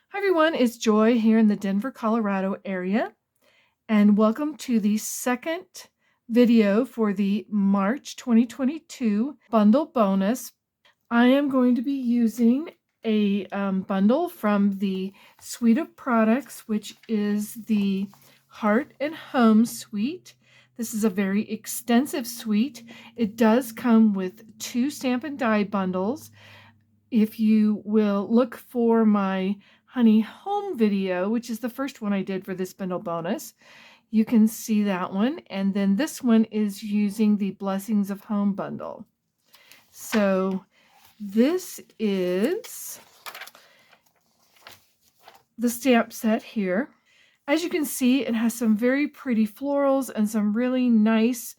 Hi everyone, it's Joy here in the Denver, Colorado area, and welcome to the second video for the March 2022 bundle bonus. I am going to be using a bundle from the suite of products, which is the Heart and Home suite. This is a very extensive suite. It does come with 2 Stampin' Die bundles. If you will look for my Honey Home video, which is the first one I did for this bundle bonus, you can see that one. And then this one is using the Blessings of Home bundle. So this is the stamp set here. As you can see, it has some very pretty florals and some really nice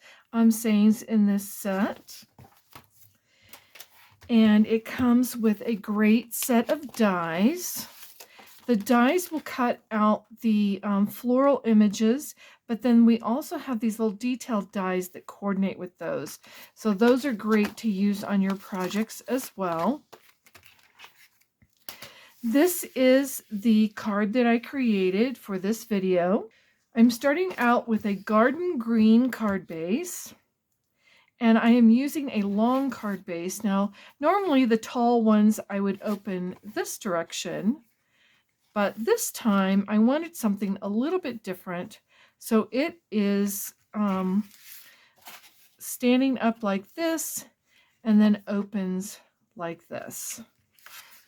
sayings in this set. And it comes with a great set of dies. The dies will cut out the floral images, but then we also have these little detailed dies that coordinate with those. So those are great to use on your projects as well. This is the card that I created for this video. I'm starting out with a garden green card base. And I am using a long card base. Now, normally the tall ones I would open this direction, but this time I wanted something a little bit different. So it is standing up like this and then opens like this.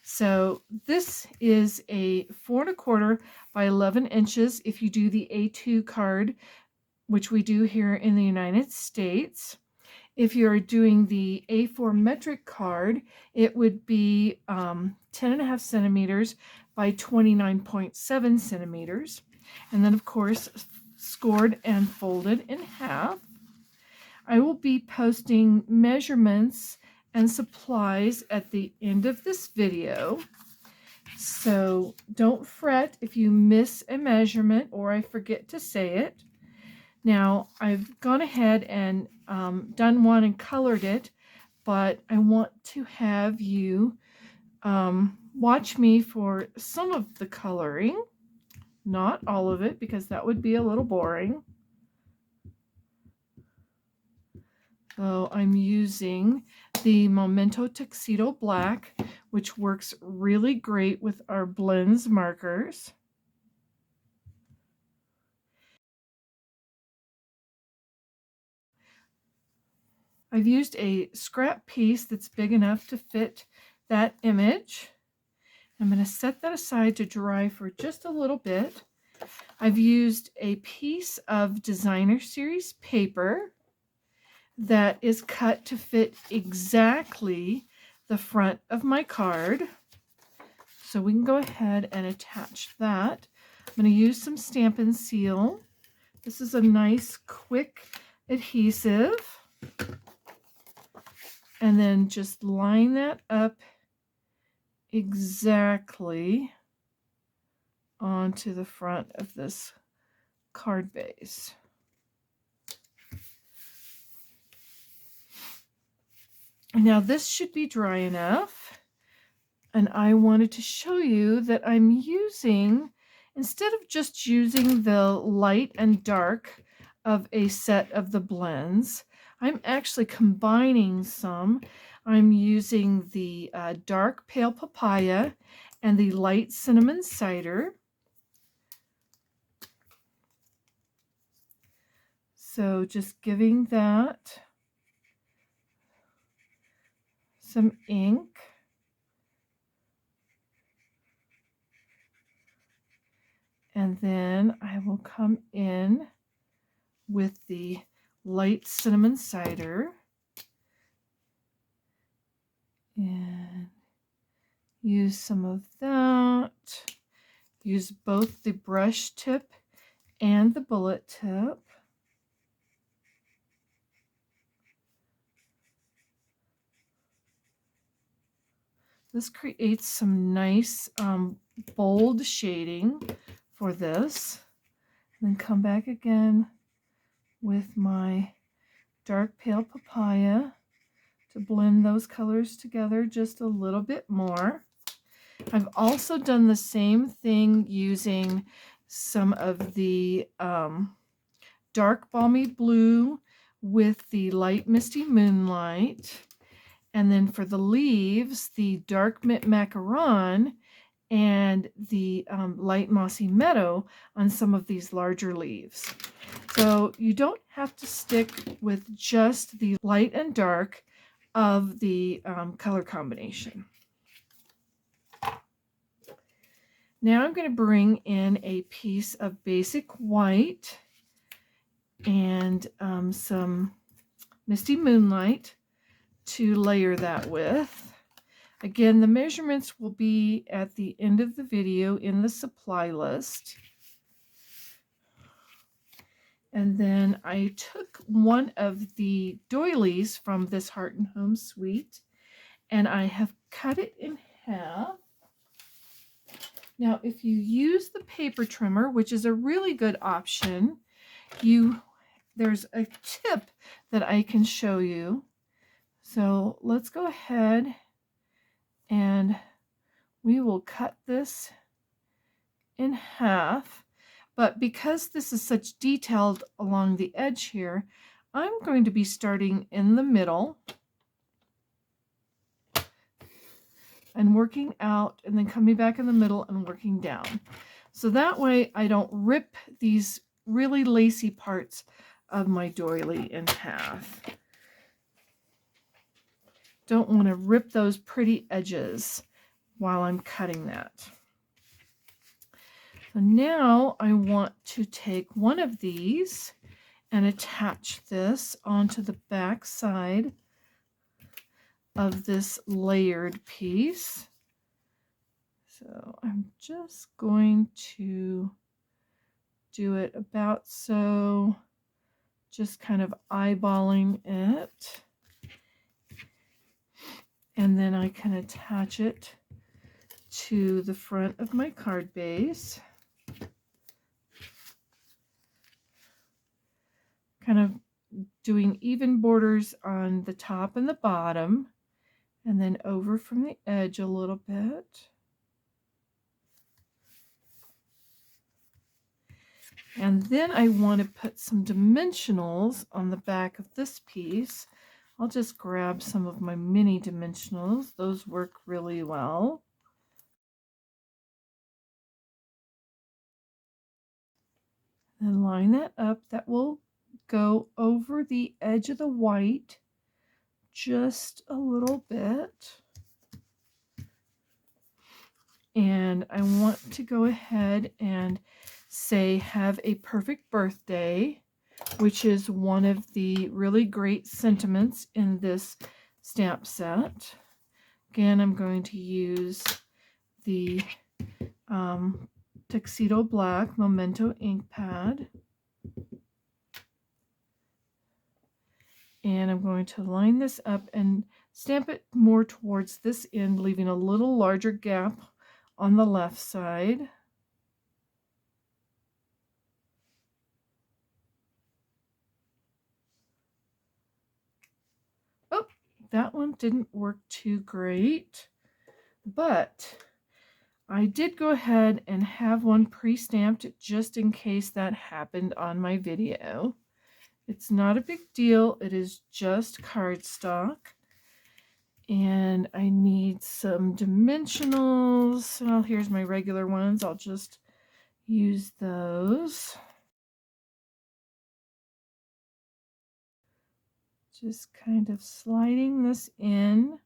So this is a 4 1/4 by 11 inches if you do the A2 card, which we do here in the United States. If you're doing the A4 metric card, it would be 10.5 centimeters by 29.7 centimeters. And then, of course, scored and folded in half. I will be posting measurements and supplies at the end of this video. So don't fret if you miss a measurement or I forget to say it. Now, I've gone ahead and done one and colored it, but I want to have you watch me for some of the coloring, not all of it, because that would be a little boring. So I'm using the Memento Tuxedo Black, which works really great with our blends markers. I've used a scrap piece that's big enough to fit that image. I'm going to set that aside to dry for just a little bit. I've used a piece of designer series paper that is cut to fit exactly the front of my card. So we can go ahead and attach that. I'm going to use some Stampin' Seal. This is a nice, quick adhesive. And then just line that up exactly onto the front of this card base. Now this should be dry enough, and I wanted to show you that I'm using, instead of just using the light and dark of a set of the blends, I'm actually combining some. I'm using the dark pale papaya and the light cinnamon cider. So just giving that some ink. And then I will come in with the light cinnamon cider and use some of that. Use both the brush tip and the bullet tip. This creates some nice bold shading for this. And then come back again with my dark pale papaya to blend those colors together just a little bit more. I've also done the same thing using some of the dark balmy blue with the light misty moonlight. And then for the leaves, the dark mint macaron and the light mossy meadow on some of these larger leaves. So you don't have to stick with just the light and dark of the color combination. Now I'm going to bring in a piece of basic white and some misty moonlight to layer that with. Again, the measurements will be at the end of the video in the supply list. And then I took one of the doilies from this Heart and Home suite, and I have cut it in half. Now, if you use the paper trimmer, which is a really good option, there's a tip that I can show you. So let's go ahead and we will cut this in half. But because this is such detailed along the edge here, I'm going to be starting in the middle and working out and then coming back in the middle and working down. So that way I don't rip these really lacy parts of my doily in half. Don't want to rip those pretty edges while I'm cutting that. So now I want to take one of these and attach this onto the back side of this layered piece. So I'm just going to do it about so, just kind of eyeballing it. And then I can attach it to the front of my card base. Kind of doing even borders on the top and the bottom, and then over from the edge a little bit. And then I want to put some dimensionals on the back of this piece. I'll just grab some of my mini dimensionals. Those work really well. And line that up. That will go over the edge of the white just a little bit. And I want to go ahead and say have a perfect birthday, which is one of the really great sentiments in this stamp set. Again, I'm going to use the Tuxedo Black Memento ink pad. And I'm going to line this up and stamp it more towards this end, leaving a little larger gap on the left side. Oh, that one didn't work too great, but I did go ahead and have one pre-stamped just in case that happened on my video. It's not a big deal. It is just cardstock. And I need some dimensionals. Well, here's my regular ones. I'll just use those. Just kind of sliding this in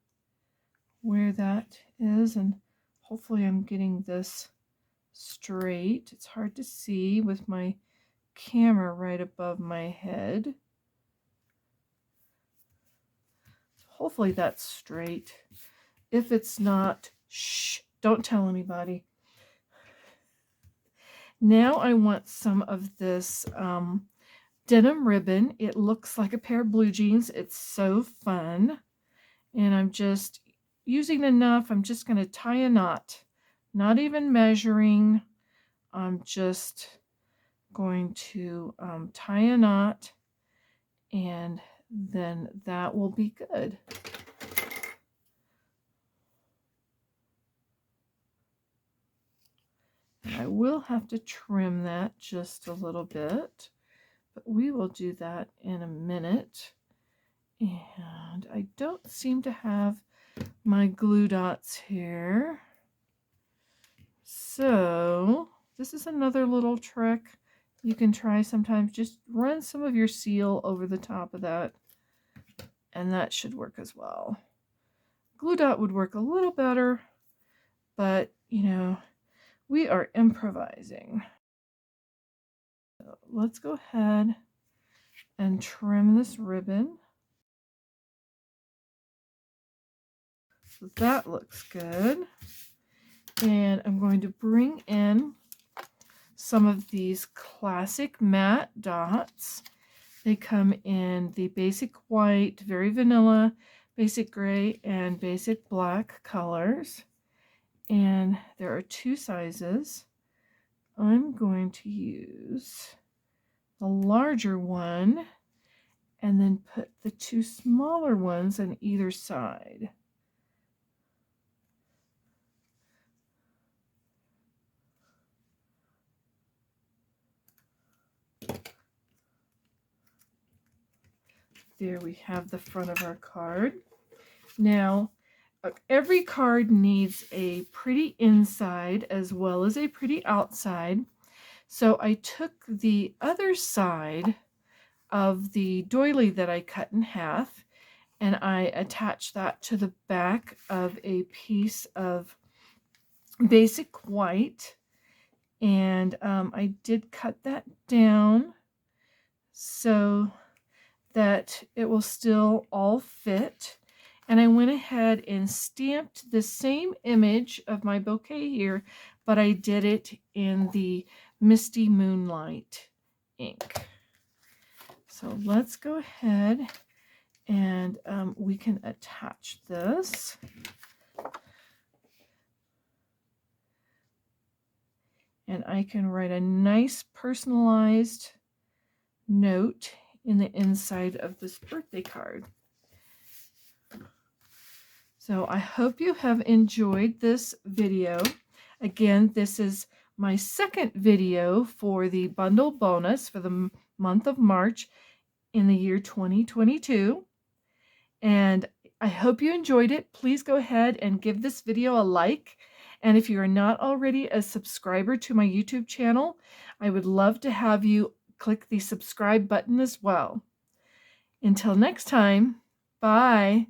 where that is, and hopefully I'm getting this straight. It's hard to see with my camera right above my head. Hopefully that's straight. If it's not, shh, don't tell anybody. Now I want some of this denim ribbon. It looks like a pair of blue jeans. It's so fun. And I'm just using enough. I'm just going to tie a knot, not even measuring. I'm just going to tie a knot, and then that will be good. I will have to trim that just a little bit, but we will do that in a minute. And I don't seem to have my glue dots here. So this is another little trick you can try sometimes. Just run some of your seal over the top of that, and that should work as well. Glue dot would work a little better, but you know, we are improvising. So let's go ahead and trim this ribbon. So that looks good. And I'm going to bring in some of these classic matte dots. They come in the basic white, very vanilla, basic gray, and basic black colors. And there are 2 sizes. I'm going to use the larger one and then put the 2 smaller ones on either side. There we have the front of our card. Now, every card needs a pretty inside as well as a pretty outside. So I took the other side of the doily that I cut in half, and I attached that to the back of a piece of basic white. And I did cut that down so that it will still all fit. And I went ahead and stamped the same image of my bouquet here, but I did it in the Misty Moonlight ink. So let's go ahead and we can attach this. And I can write a nice personalized note in the inside of this birthday card. So I hope you have enjoyed this video. Again, this is my second video for the bundle bonus for the month of March in the year 2022. And I hope you enjoyed it. Please go ahead and give this video a like. And if you are not already a subscriber to my YouTube channel, I would love to have you click the subscribe button as well. Until next time, bye.